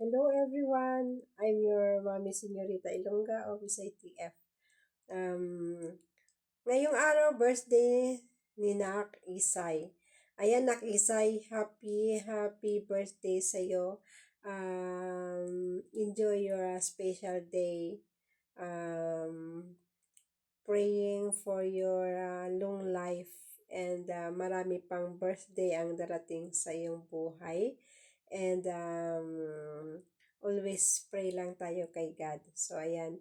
Hello everyone, I'm your Mommy Señorita Ilongga of ITF. Ngayong araw, birthday ni Nak Isay. Ayan, Nak Isay, happy birthday sa'yo. Enjoy your special day. Praying for your long life and marami pang birthday ang darating sa iyong buhay. And always pray lang tayo kay God. So, ayan.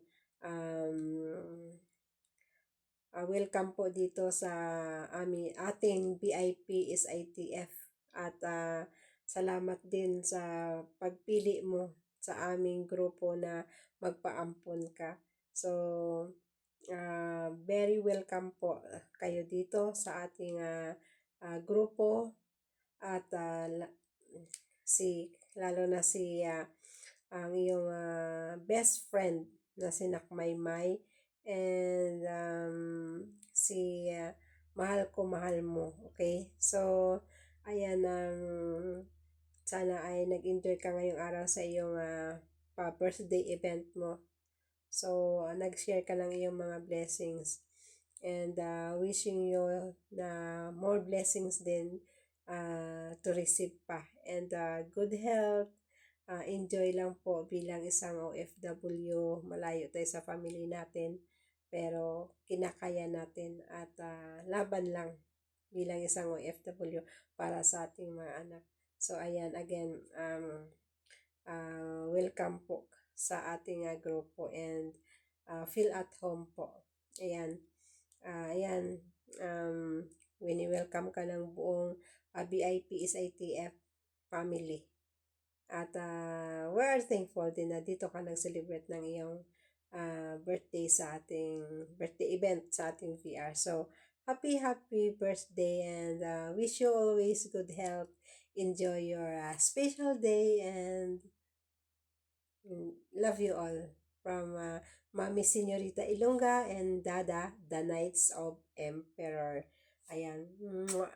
Welcome po dito sa ating VIP is ITF. At salamat din sa pagpili mo sa aming grupo na magpaampon ka. So, very welcome po kayo dito sa ating grupo. At lalo na ang iyong best friend na si Nakmaymay and mahal ko mahal mo, okay? So ayan, sana ay nag-enjoy ka ngayong araw sa iyong birthday event mo. So nag-share ka ng iyong mga blessings and wishing you na more blessings din to receive pa. And good health, enjoy lang po bilang isang OFW. Malayo tayo sa family natin, pero kinakaya natin at laban lang bilang isang OFW para sa ating mga anak. So ayan, again, welcome po sa ating grupo and feel at home po. Ayan, wini-welcome ka ng buong VIP is ITF family. At we're thankful din na dito ka nag-celebrate ng iyong birthday sa ating birthday event sa ating VR. So, happy birthday and wish you always good health. Enjoy your special day and love you all. From Mami Señorita Ilongga and Dada, the Knights of Emperor. Ayan. Mwah.